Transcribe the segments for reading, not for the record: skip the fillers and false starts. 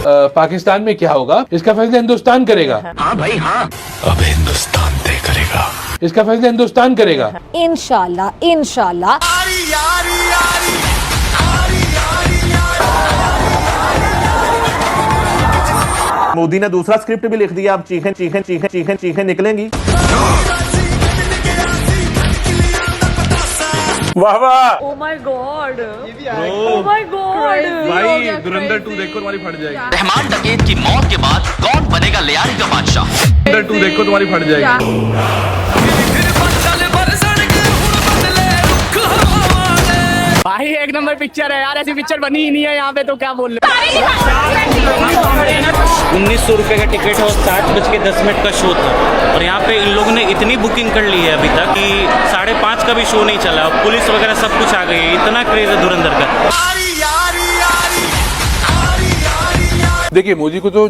पाकिस्तान में क्या होगा इसका फैसला हिंदुस्तान करेगा। हाँ भाई हाँ, अब हिंदुस्तान तय करेगा, इसका फैसला हिंदुस्तान करेगा। इंशाल्लाह इंशाल्लाह। मोदी ने दूसरा स्क्रिप्ट भी लिख दिया, अब चीखें चीखें चीखें चीखें चीखें निकलेंगी। वाह वाह, Oh my God! Oh my God! भाई धुरंधर 2 देखो तुम्हारी फट जाएगी। रहमान डकैत की मौत के बाद कौन बनेगा लियारी का बादशाह? धुरंधर 2 देखो तुम्हारी फट जाएगी। भाई एक नंबर पिक्चर है यार, ऐसी पिक्चर बनी ही नहीं है यहाँ पे, तो क्या बोल रहे हो। 1900 रुपये का टिकट है और 7:10 का शो था, और यहाँ पे इन लोगों ने इतनी बुकिंग कर ली है अभी तक कि 5:30 का भी शो नहीं चला। पुलिस वगैरह सब कुछ आ गई है, इतना क्रेज है धुरंधर का। देखिए मोदी को तो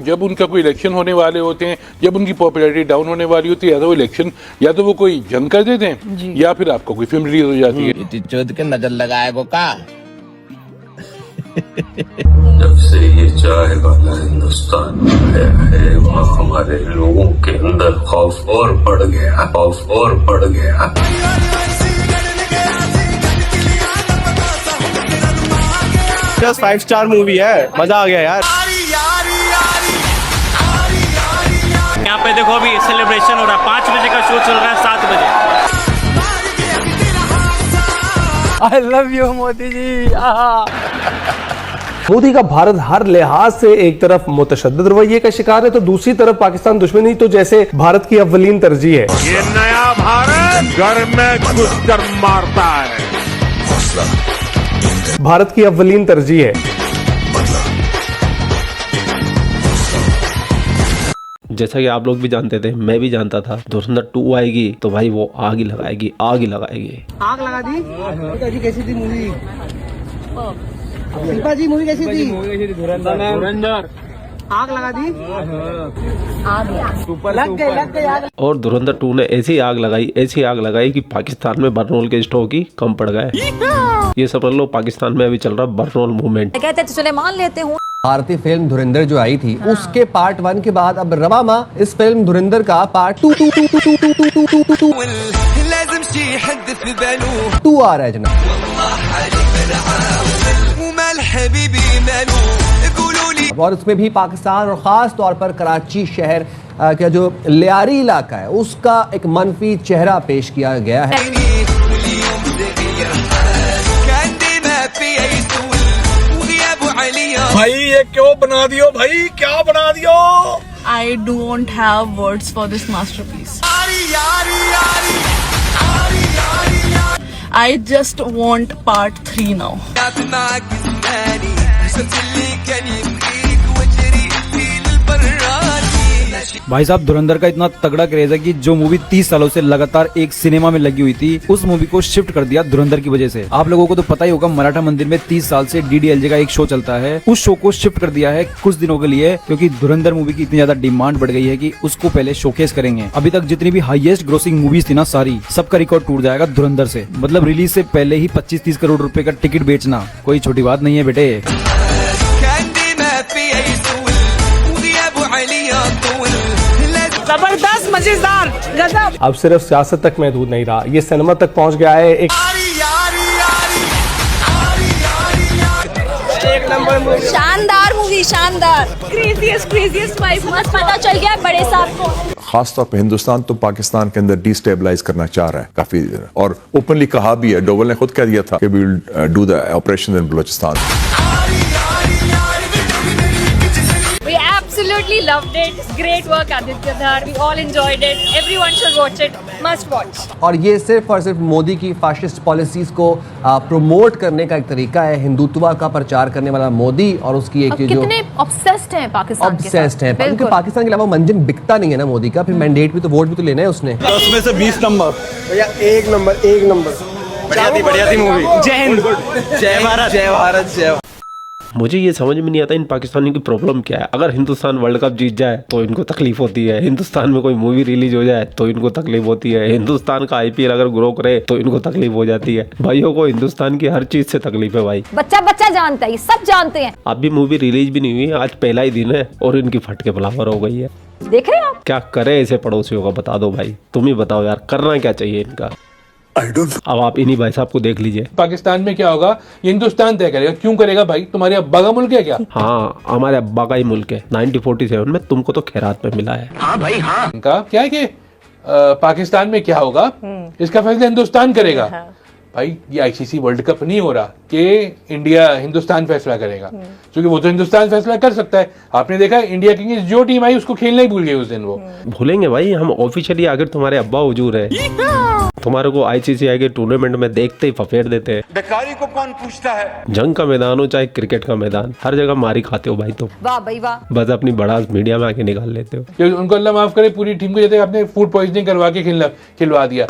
जब उनका कोई इलेक्शन होने वाले होते हैं, जब उनकी पॉपुलैरिटी डाउन होने वाली होती है, या तो वो इलेक्शन या तो वो कोई जंग कर देते हैं, या फिर आपको कोई फिल्म रिलीज हो जाती है। चौथ के नजर लगाएगो का। जब से ये चाय वाला हिंदुस्तान आया है, वहाँ हमारे लोगों के अंदर खौफ और बढ़ गया, खौफ और बढ़ गया। जस्ट 5 स्टार मूवी है, मजा आ गया यार। यहाँ पे देखो अभी सेलिब्रेशन हो रहा है, 5 बजे का शो चल रहा है, 7 बजे। I love you Modi ji. Modi का भारत हर लिहाज से एक तरफ मुतशद्दिद रवैये का शिकार है, तो दूसरी तरफ पाकिस्तान दुश्मनी तो जैसे भारत की अव्वलीन तरजीह है। ये नया भारत घर में घुसकर मारता है। भारत की अव्वलीन तरजीह है। जैसा कि आप लोग भी जानते थे, मैं भी जानता था, धुरंधर 2 आएगी तो भाई वो आग ही लगाएगी, आग ही लगाएगी। आग लगा दी। कैसी थी मूवी? शिल्पा जी मूवी कैसी थी? धुरंधर आग लगा दी। लग गई आग। और धुरंधर 2 ने ऐसी आग लगाई कि पाकिस्तान में बर्नोल के स्टॉक ही कम पड़ गए। ये समझ लो पाकिस्तान में अभी चल रहा बर्नोल मूवमेंट। कहते थे चले मान लेते हूँ। भारतीय फिल्म धुरंधर जो आई थी, उसके पार्ट 1 के बाद अब रवामा इस फिल्म धुरंधर का पार्ट 2 आ रहा है जनाब। और उसमें भी पाकिस्तान और खास तौर पर कराची शहर का जो लियारी इलाका है, उसका एक मनफी चेहरा पेश किया गया है। भाई ये क्यों बना दियो भाई, क्या बना दियो? I don't have words for this masterpiece. I just want part 3 now. भाई साहब धुरंधर का इतना तगड़ा क्रेज है कि जो मूवी 30 सालों से लगातार एक सिनेमा में लगी हुई थी, उस मूवी को शिफ्ट कर दिया धुरंधर की वजह से। आप लोगों को तो पता ही होगा, मराठा मंदिर में 30 साल से DDLJ का एक शो चलता है, उस शो को शिफ्ट कर दिया है कुछ दिनों के लिए, क्योंकि धुरंधर मूवी की इतनी ज्यादा डिमांड बढ़ गई है कि उसको पहले शोकेस करेंगे। अभी तक जितनी भी हाईएस्ट ग्रोसिंग मूवीज थी ना, सारी सबका रिकॉर्ड टूट जाएगा धुरंधर से। मतलब रिलीज से पहले ही 25-30 करोड़ रुपए का टिकट बेचना कोई छोटी बात नहीं है बेटे। जबरदस्त, मजेदार, गजब। अब सिर्फ सियासत तक महदूद नहीं रहा, ये सिनेमा तक पहुंच गया है। एक नंबर शानदार मूवी, शानदार। क्रेजीएस्ट वाइफ मस्त पता चल गया बड़े साहब को। खास तौर पे हिंदुस्तान तो पाकिस्तान के अंदर डिस्टेबलाइज करना चाह रहा है काफी, और ओपनली कहा भी है। डोवल ने खुद कह दिया था कि we will do the operation in Balochistan. We absolutely loved it. Great work, Aditya Dhar. We all enjoyed it. Everyone should watch it. Must watch. और ये सिर्फ और सिर्फ मोदी की फाशिस्ट पॉलिसीज को प्रमोट करने का एक तरीका है। हिंदुत्व का प्रचार करने वाला मोदी और उसकी एक जो कितने obsessed हैं पाकिस्तान के साथ। ऑब्सेस्ड है, क्योंकि पाकिस्तान के अलावा मंजन बिकता नहीं है ना मोदी का। फिर मैंडेट भी तो, वोट भी तो लेना है उसने। 10 में से 20 नंबर भैया, एक नंबर। बढ़िया थी मूवी। जय हिंद, जय भारत, जय भारत, जय। मुझे ये समझ में नहीं आता इन पाकिस्तानियों की प्रॉब्लम क्या है। अगर हिंदुस्तान वर्ल्ड कप जीत जाए तो इनको तकलीफ होती है, हिंदुस्तान में कोई मूवी रिलीज हो जाए तो इनको तकलीफ होती है, हिंदुस्तान का IPL अगर ग्रो करे तो इनको तकलीफ हो जाती है। भाइयों को हिंदुस्तान की हर चीज से तकलीफ है भाई। बच्चा बच्चा जानता है, सब जानते हैं। अभी मूवी रिलीज भी नहीं हुई, आज पहला ही दिन है और इनकी फटके बलावर हो गई है। देख रहे हैं आप? क्या करे ऐसे पड़ोसियों का, बता दो भाई, तुम ही बताओ यार, करना क्या चाहिए इनका। अब आप इन्हीं भाई साहब को देख लीजिए। पाकिस्तान में क्या होगा ये हिंदुस्तान तय करेगा। क्यों करेगा भाई? तुम्हारे अब्बा का मुल्क है क्या? हाँ, हमारे अब्बा का ही मुल्क है। 1947 में तुमको तो खैरात में मिला है। हाँ भाई हाँ। इनका क्या है कि पाकिस्तान में क्या होगा इसका फैसला हिंदुस्तान करेगा। भाई ये ICC वर्ल्ड कप नहीं हो रहा कि इंडिया हिंदुस्तान फैसला करेगा, क्योंकि वो तो हिंदुस्तान फैसला कर सकता है। आपने देखा इंडिया की जो टीम आई उसको खेलना ही भूल गए उस दिन। वो भूलेंगे भाई, हम ऑफिशियली आकर तुम्हारे अब्बा हुजूर है, तुम्हारे को ICC के टूर्नामेंट में देखते ही फफेर देते हैं। बेकारी को कौन पूछता है? जंग का मैदान हो चाहे क्रिकेट का मैदान, हर जगह मारी खाते हो भाई तुम। वाह भाई वाह। बस अपनी भड़ास मीडिया में आके निकाल लेते हो। कि उनको अल्लाह माफ करे, पूरी टीम को जैसे आपने फूड पॉइजनिंग करवा के खिलवा दिया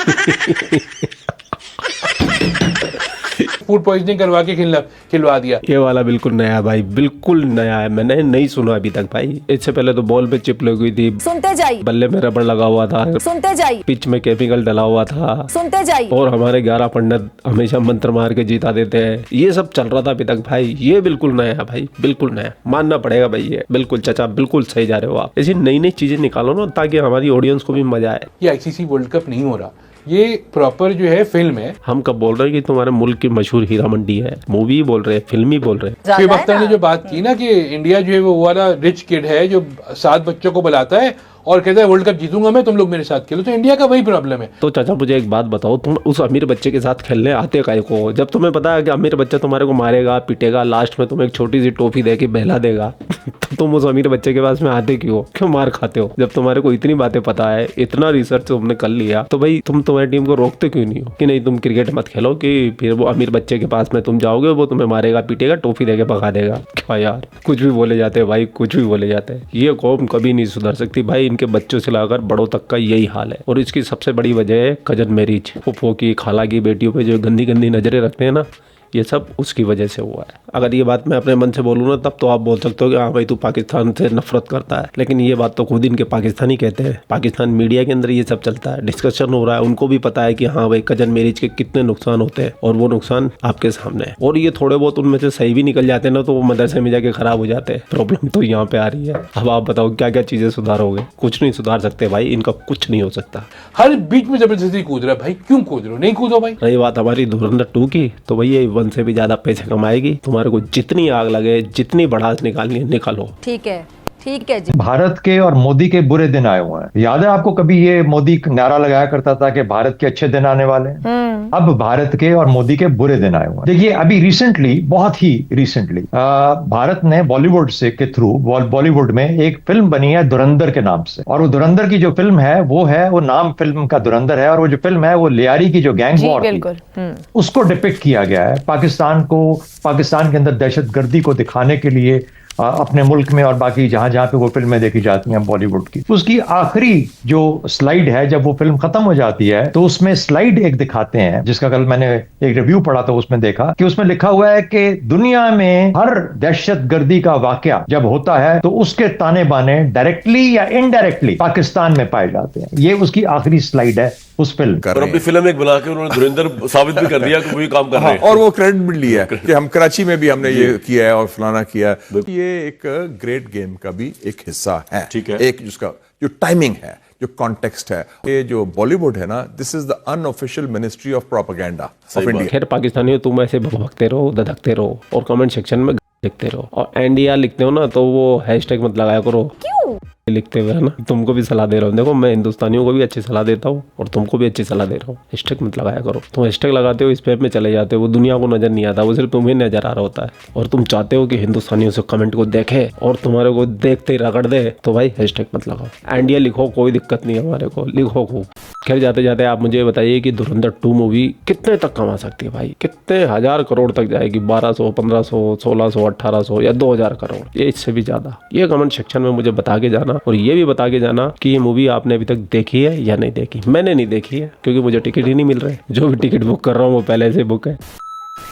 फूड पॉइजनिंग करवा के खिलवा दिया। ये वाला बिल्कुल नया भाई, बिल्कुल नया है, मैंने नहीं सुना अभी तक भाई। इससे पहले तो बॉल पे चिप लगी हुई थी, सुनते जाइए। बल्ले में रबड़ लगा हुआ था, सुनते जाइए। पिच में केमिकल डला हुआ था, सुनते जाइए। और हमारे 11 पंडित हमेशा मंत्र मार के जीता देते हैं। ये सब चल रहा था अभी तक भाई। ये बिल्कुल नया है भाई, बिल्कुल नया, मानना पड़ेगा भाई। ये बिल्कुल चाचा बिल्कुल सही जा रहे हो आप। ऐसी नई नई चीजें निकालो ना ताकि हमारी ऑडियंस को भी मजा आए। ये ICC वर्ल्ड कप नहीं हो रहा, ये प्रॉपर जो है फिल्म है। हम कब बोल रहे हैं कि तुम्हारे मुल्क की मशहूर हीरा मंडी है? मूवी बोल रहे हैं, फिल्म ही बोल रहे हैं। शुएब अख्तर ने जो बात की ना कि इंडिया जो है वो वाला रिच किड है जो 7 बच्चों को बुलाता है और कहता है वर्ल्ड कप जीतूंगा मैं, तुम लोग मेरे साथ खेलो। तो इंडिया का वही प्रॉब्लम है। तो चाचा मुझे एक बात बताओ, तुम उस अमीर बच्चे के साथ खेलने आते काहे को? जब तुम्हें पता है कि अमीर बच्चा तुम्हारे को मारेगा पीटेगा, लास्ट में तुम्हें एक छोटी सी टॉफी दे के बहला देगा तो तुम उस अमीर बच्चे के पास में आते क्यों मार खाते हो? जब तुम्हारे को इतनी बातें पता है, इतना रिसर्च तुमने कर लिया, तो भाई तुम तुम्हारी टीम को रोकते क्यों नहीं हो कि नहीं तुम क्रिकेट मत खेलो, कि फिर वो अमीर बच्चे के पास में तुम जाओगे, वो तुम्हें मारेगा पीटेगा, टॉफी दे के भगा देगा? क्या यार, कुछ भी बोले जाते हैं भाई, कुछ भी बोले जाते हैं। ये कौम कभी नहीं सुधर सकती भाई। इनके बच्चों से लाकर बड़ों तक का यही हाल है। और इसकी सबसे बड़ी वजह है कजन मैरिज। फुफो की, खाला की बेटियों पे जो गंदी गंदी नजरें रखते हैं ना, ये सब उसकी वजह से हुआ है। अगर ये बात मैं अपने मन से बोलूँ ना, तब तो आप बोल सकते हो कि हाँ भाई तू पाकिस्तान से नफरत करता है, लेकिन ये बात तो खुद इनके पाकिस्तानी कहते हैं। पाकिस्तान मीडिया के अंदर ये सब चलता है, डिस्कशन हो रहा है, उनको भी पता है कि हाँ भाई कजन मैरिज के कितने नुकसान होते हैं, और वो नुकसान आपके सामने है। और ये थोड़े बहुत उनमें से सही भी निकल जाते हैं ना, तो वो मदरसे में जाके खराब हो जाते हैं। प्रॉब्लम तो यहाँ पे आ रही है। अब आप बताओ क्या क्या चीजें सुधारोगे? कुछ नहीं सुधार सकते भाई, इनका कुछ नहीं हो सकता। हर बीच में जबरदस्ती कूद रहा है भाई। क्यों कूद रहे हो? नहीं कूदो भाई। रही बात हमारी धुरंधर 2 की, तो भैया 1 से भी ज्यादा पैसे कमाएगी। तुम्हारे को जितनी आग लगे, जितनी बढ़ास निकालनी है निकालो। ठीक है, ठीक है जी। भारत के और मोदी के बुरे दिन आए हुए हैं। याद है आपको, कभी ये मोदी नारा लगाया करता था कि भारत के अच्छे दिन आने वाले हैं। अब भारत के और मोदी के बुरे दिन आए हुए हैं। देखिए अभी रिसेंटली, बहुत ही रिसेंटली, भारत ने बॉलीवुड से के थ्रू बॉलीवुड में एक फिल्म बनी है धुरंधर के नाम से। और वो धुरंधर की जो फिल्म है वो नाम फिल्म का धुरंधर है। और वो जो फिल्म है वो लियारी की जो गैंग वॉर थी, उसको डिपिक्ट किया गया है। पाकिस्तान के अंदर दहशतगर्दी को दिखाने के लिए अपने मुल्क में और बाकी जहां जहां पे वो फिल्में देखी जाती हैं बॉलीवुड की, उसकी आखिरी जो स्लाइड है, जब वो फिल्म खत्म हो जाती है तो उसमें स्लाइड एक दिखाते हैं, जिसका कल मैंने एक रिव्यू पढ़ा था, उसमें देखा कि उसमें लिखा हुआ है कि दुनिया में हर दहशतगर्दी का वाकया जब होता है तो उसके ताने बाने डायरेक्टली या इनडायरेक्टली पाकिस्तान में पाए जाते हैं। ये उसकी आखिरी स्लाइड है उस फिल्म। और अपनी फिल्म एक बना के उन्होंने धुरंधर साबित भी कर दिया कि वही काम कर रहे हैं। और वो क्रेडिट भी लिया है कि हम कराची में भी हमने ये किया है और फलाना किया है। ये एक ग्रेट गेम का भी एक हिस्सा है। ठीक है। एक जिसका जो टाइमिंग है, जो कॉन्टेक्स्ट है, ये जो बॉलीवुड है ना, this is the unofficial ministry of propaganda of India. खैर पाकिस्तानियों, तुम ऐसे भगते रहो, धधकते रहो और कमेंट सेक्शन में लिखते रहो। और इंडिया लिखते हो ना तो वो हैशटैग मत लगाया करो। क्यों लिखते हुए, है ना? तुमको भी सलाह दे रहा हूँ। देखो मैं हिंदुस्तानियों को भी अच्छी सलाह देता हूँ और तुमको भी अच्छी सलाह दे रहा हूँ। हैशटैग मत लगाया करो। तुम हैशटैग लगाते हो, स्पैम में चले जाते हो, वो दुनिया को नजर नहीं आता, वो सिर्फ तुम्हें नजर आ रहा होता है। और तुम चाहते हो कि हिंदुस्तानियों से कमेंट को देखे और तुम्हारे को देखते ही रगड़ दे, तो भाई हैशटैग मत लगाओ। इंडिया लिखो, कोई दिक्कत नहीं है, हमारे को लिखो खूब। खैर जाते जाते आप मुझे बताइए कि धुरंधर 2 मूवी कितने तक कमा सकती है भाई? कितने हजार करोड़ तक जाएगी? 1200, 1500, 1600, 1800 या 2000 करोड़, ये इससे भी ज्यादा? ये कमेंट सेक्शन में मुझे बता के जाना। और ये भी बता के जाना कि ये मूवी आपने अभी तक देखी है या नहीं देखी। मैंने नहीं देखी है क्योंकि मुझे टिकट ही नहीं मिल रहे। जो भी टिकट बुक कर रहा हूँ वो पहले से बुक है।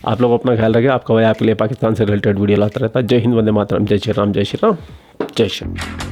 आप लोग अपना ख्याल रखें। आपका भाई आपके लिए पाकिस्तान से रिलेटेड वीडियो लाता रहता है। जय हिंद, वंदे मातरम, जय श्री राम, जय श्री राम, जय श्री राम।